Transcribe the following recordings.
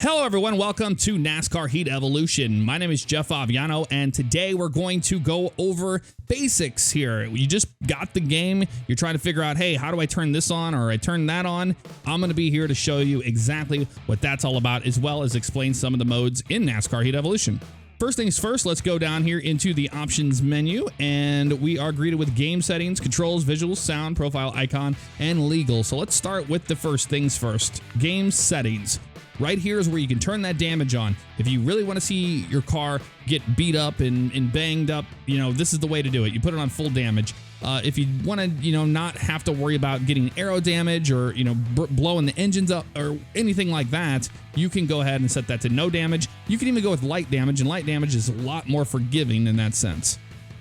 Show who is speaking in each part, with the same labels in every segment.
Speaker 1: Hello everyone, welcome to NASCAR Heat Evolution. My name is Jeff Aviano, and today we're going to go over basics here. You just got the game, you're trying to figure out, hey, how do I turn this on or I turn that on? I'm going to be here to show you exactly what that's all about, as well as explain some of the modes in NASCAR Heat Evolution. First things first, let's go down here into the options menu, and we are greeted with game settings, controls, visuals, sound, profile, icon, and legal. So let's start with the first things first, game settings. Right here is where you can turn that damage on. If you really want to see your car get beat up and banged up, this is the way to do it. You put it on full damage. If you want to, not have to worry about getting aero damage or, blowing the engines up or anything like that, you can go ahead and set that to no damage. You can even go with light damage, and light damage is a lot more forgiving in that sense.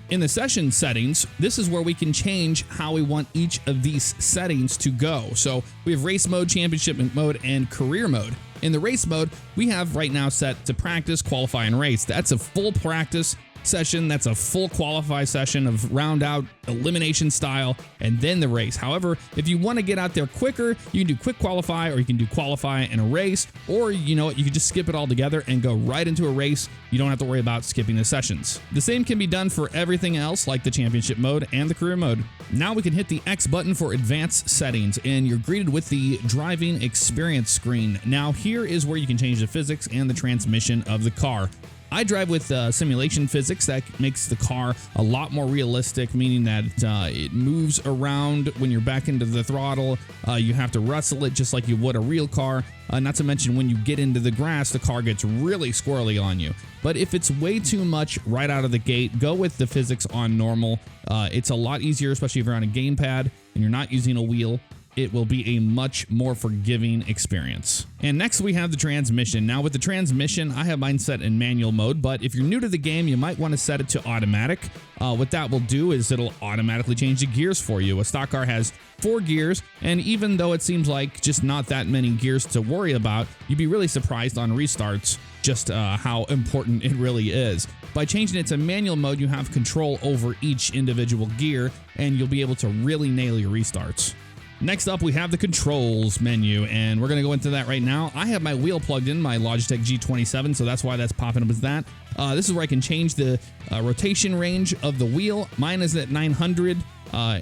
Speaker 1: In the session settings, this is where we can change how we want each of these settings to go. So we have race mode, championship mode, and career mode. In the race mode, we have right now set to practice, qualify, and race. That's a full practice session. That's a full qualify session of round out elimination style and then the race. However, if you want to get out there quicker, you can do quick qualify, or you can do qualify and a race, or you can just skip it all together and go right into a race. You don't have to worry about skipping the sessions. The same can be done for everything else, like the championship mode and the career mode. Now we can hit the X button for advanced settings, and you're greeted with the driving experience screen. Now here is where you can change the physics and the transmission of the car. I drive with simulation physics. That makes the car a lot more realistic, meaning that it moves around when you're back into the throttle. You have to wrestle it just like you would a real car. Not to mention, when you get into the grass, the car gets really squirrely on you. But if it's way too much right out of the gate, go with the physics on normal. It's a lot easier, especially if you're on a gamepad and you're not using a wheel. It will be a much more forgiving experience. And next we have the transmission. Now with the transmission, I have mine set in manual mode, but if you're new to the game, you might want to set it to automatic. What that will do is it'll automatically change the gears for you. A stock car has 4 gears, and even though it seems like just not that many gears to worry about, you'd be really surprised on restarts just how important it really is. By changing it to manual mode, you have control over each individual gear, and you'll be able to really nail your restarts. Next up, we have the controls menu, and we're going to go into that right now. I have my wheel plugged in, my Logitech G27, so that's why that's popping up as that. This is where I can change the rotation range of the wheel. Mine is at 900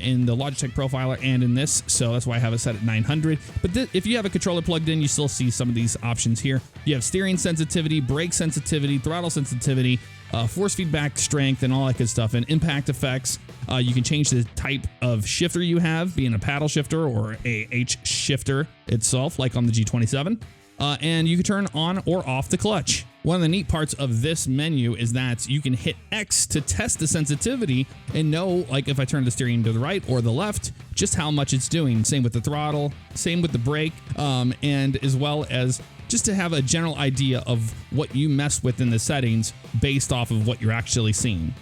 Speaker 1: in the Logitech Profiler and in this, so that's why I have it set at 900. But if you have a controller plugged in, you still see some of these options here. You have steering sensitivity, brake sensitivity, throttle sensitivity, force feedback strength, and all that good stuff, and impact effects. You can change the type of shifter you have, being a paddle shifter or a H shifter itself, like on the G27. And you can turn on or off the clutch. One of the neat parts of this menu is that you can hit X to test the sensitivity and know, like if I turn the steering to the right or the left, just how much it's doing. Same with the throttle, same with the brake, and as well as just to have a general idea of what you mess with in the settings based off of what you're actually seeing.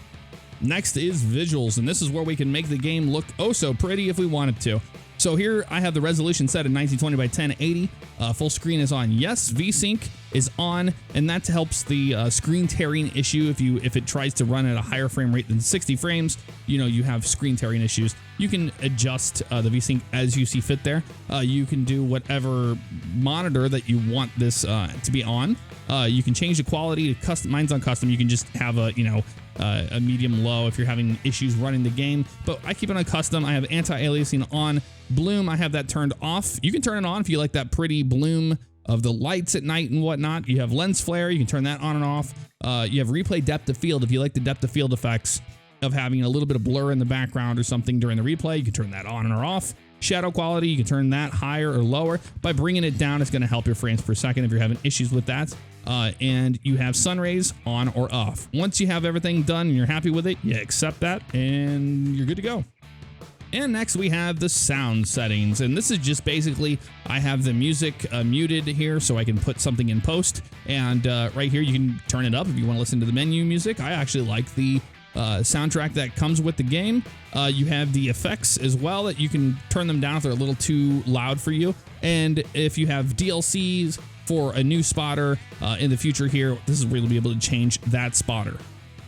Speaker 1: Next is visuals, and this is where we can make the game look oh so pretty if we wanted to. So here I have the resolution set at 1920 by 1080. Full screen is on. Yes, VSync is on, and that helps the screen tearing issue. If it tries to run at a higher frame rate than 60 frames, you have screen tearing issues. You can adjust the VSync as you see fit there. You can do whatever monitor that you want this to be on. You can change the quality to custom. Mine's on custom. You can just have a medium low if you're having issues running the game, but I keep it on custom. I have anti-aliasing on. Bloom, I have that turned off. You can turn it on if you like that pretty bloom of the lights at night and whatnot. You have lens flare, you can turn that on and off. You have replay depth of field. If you like the depth of field effects of having a little bit of blur in the background or something during the replay, you can turn that on or off. Shadow quality, you can turn that higher or lower. By bringing it down, it's going to help your frames per second if you're having issues with that. And you have sun rays on or off. Once you have everything done and you're happy with it, you accept that and you're good to go. And next we have the sound settings, and this is just basically I have the music muted here so I can put something in post, and right here you can turn it up if you want to listen to the menu music. I actually like the soundtrack that comes with the game. You have the effects as well that you can turn them down if they're a little too loud for you, and if you have DLCs for a new spotter in the future here, this is where you'll be able to change that spotter.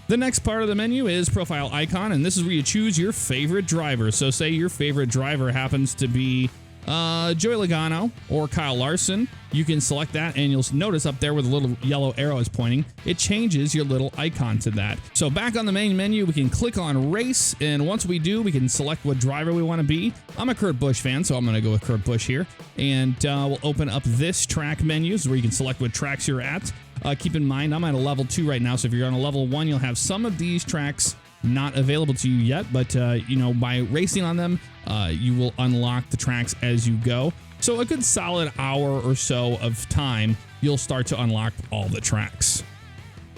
Speaker 1: The next part of the menu is profile icon, and this is where you choose your favorite driver. So say your favorite driver happens to be Joey Logano or Kyle Larson, you can select that, and you'll notice up there where the little yellow arrow is pointing, it changes your little icon to that. So back on the main menu, we can click on race, and once we do, we can select what driver we want to be. I'm a Kurt Busch fan, so I'm going to go with Kurt Busch here, and we'll open up this track menus where you can select what tracks you're at. Keep in mind, I'm at a level 2 right now, so if you're on a level 1, you'll have some of these tracks not available to you yet, but by racing on them, you will unlock the tracks as you go. So a good solid hour or so of time, you'll start to unlock all the tracks.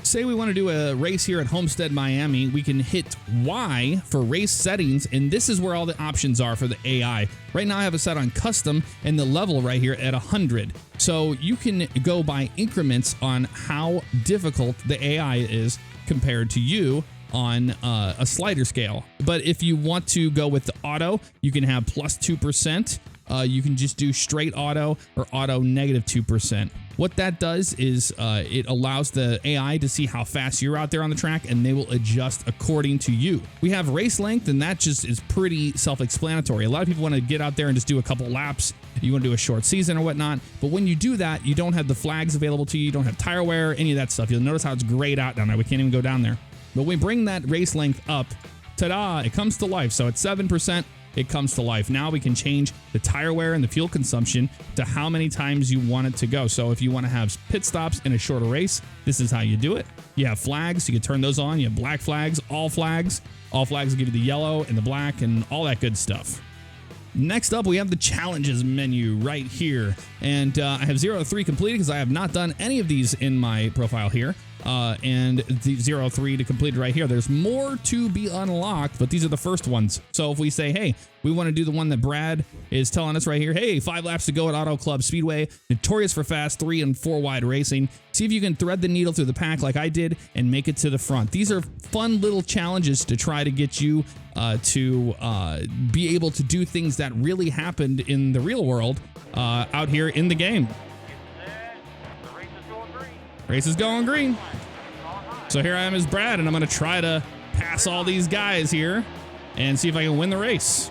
Speaker 1: Say we want to do a race here at Homestead, Miami, we can hit Y for race settings, and this is where all the options are for the AI. Right now I have it set on custom and the level right here at 100. So you can go by increments on how difficult the AI is compared to you on a slider scale. But if you want to go with the auto, you can have plus 2%. You can just do straight auto or auto negative 2%. What that does is it allows the AI to see how fast you're out there on the track, and they will adjust according to you. We have race length, and that just is pretty self-explanatory. A lot of people want to get out there and just do a couple laps. You want to do a short season or whatnot. But when you do that, you don't have the flags available to you. You don't have tire wear, any of that stuff. You'll notice how it's grayed out down there. We can't even go down there. But when we bring that race length up, ta-da, it comes to life. So at 7%, it comes to life. Now we can change the tire wear and the fuel consumption to how many times you want it to go. So if you want to have pit stops in a shorter race, this is how you do it. You have flags, you can turn those on. You have black flags. All flags will give you the yellow and the black and all that good stuff. Next up, we have the challenges menu right here. And I have 0 to 3 completed because I have not done any of these in my profile here. And the 0 to 3 to complete right here. There's more to be unlocked, but these are the first ones. So if we say, hey, we want to do the one that Brad is telling us right here. Hey, 5 laps to go at Auto Club Speedway, notorious for fast 3 and 4 wide racing. See if you can thread the needle through the pack like I did and make it to the front. These are fun little challenges to try to get you to be able to do things that really happened in the real world out here in the game. Race is going green. So here I am as Brad, and I'm going to try to pass all these guys here and see if I can win the race.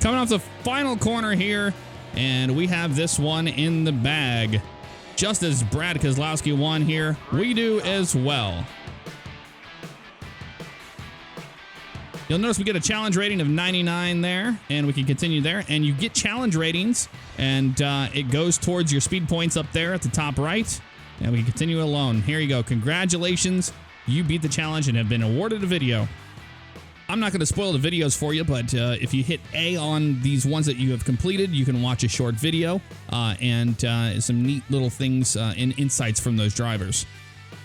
Speaker 1: Coming off the final corner here, and we have this one in the bag. Just as Brad Keselowski won here, we do as well. You'll notice we get a challenge rating of 99 there, and we can continue there. And you get challenge ratings, and it goes towards your speed points up there at the top right. And we can continue alone. Here you go. Congratulations. You beat the challenge and have been awarded a video. I'm not going to spoil the videos for you, but if you hit A on these ones that you have completed, you can watch a short video and some neat little things and insights from those drivers.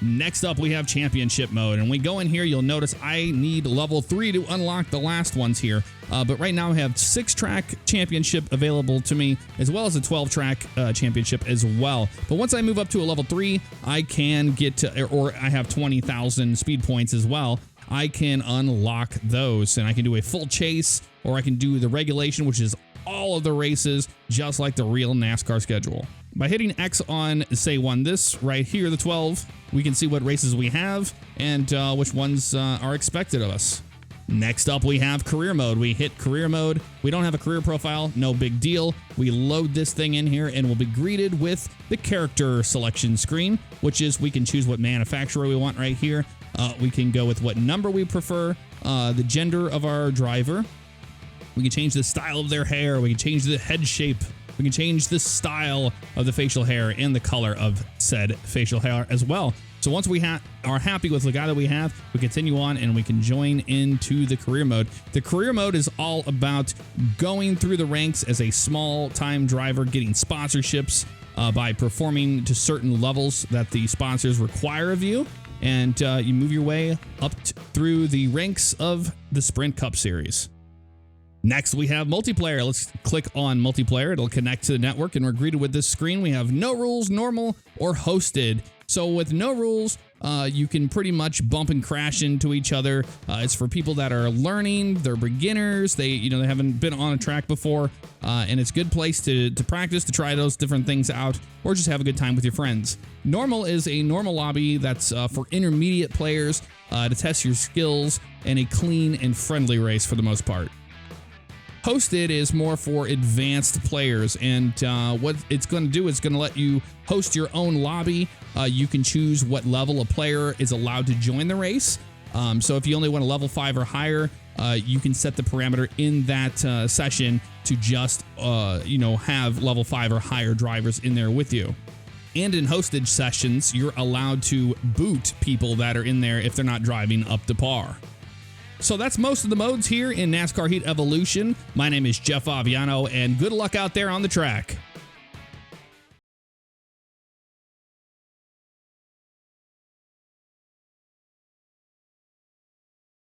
Speaker 1: Next up, we have championship mode, and we go in here, you'll notice I need level 3 to unlock the last ones here. But right now I have 6-track championship available to me, as well as a 12-track championship as well. But once I move up to a level 3, I can get to, or I have 20,000 speed points as well. I can unlock those, and I can do a full chase, or I can do the regulation, which is all of the races, just like the real NASCAR schedule. By hitting X on, say, this right here, the 12, we can see what races we have and which ones are expected of us. Next up, we have career mode. We hit career mode. We don't have a career profile, no big deal. We load this thing in here, and we'll be greeted with the character selection screen, which is we can choose what manufacturer we want right here. We can go with what number we prefer, the gender of our driver. We can change the style of their hair. We can change the head shape. We can change the style of the facial hair and the color of said facial hair as well. So once we are happy with the guy that we have, we continue on and we can join into the career mode. The career mode is all about going through the ranks as a small-time driver, getting sponsorships by performing to certain levels that the sponsors require of you. And you move your way up through the ranks of the Sprint Cup Series. Next, we have multiplayer. Let's click on multiplayer. It'll connect to the network, and we're greeted with this screen. We have no rules, normal, or hosted. So with no rules, you can pretty much bump and crash into each other. It's for people that are learning, they're beginners, they haven't been on a track before, and it's a good place to practice, to try those different things out, or just have a good time with your friends. Normal is a normal lobby that's for intermediate players to test your skills, and a clean and friendly race for the most part. Hosted is more for advanced players, and what it's going to do is going to let you host your own lobby. You can choose what level a player is allowed to join the race. So if you only want a level 5 or higher, you can set the parameter in that session to just have level 5 or higher drivers in there with you. And in hosted sessions, you're allowed to boot people that are in there if they're not driving up to par. So that's most of the modes here in NASCAR Heat Evolution. My name is Jeff Aviano, and good luck out there on the track.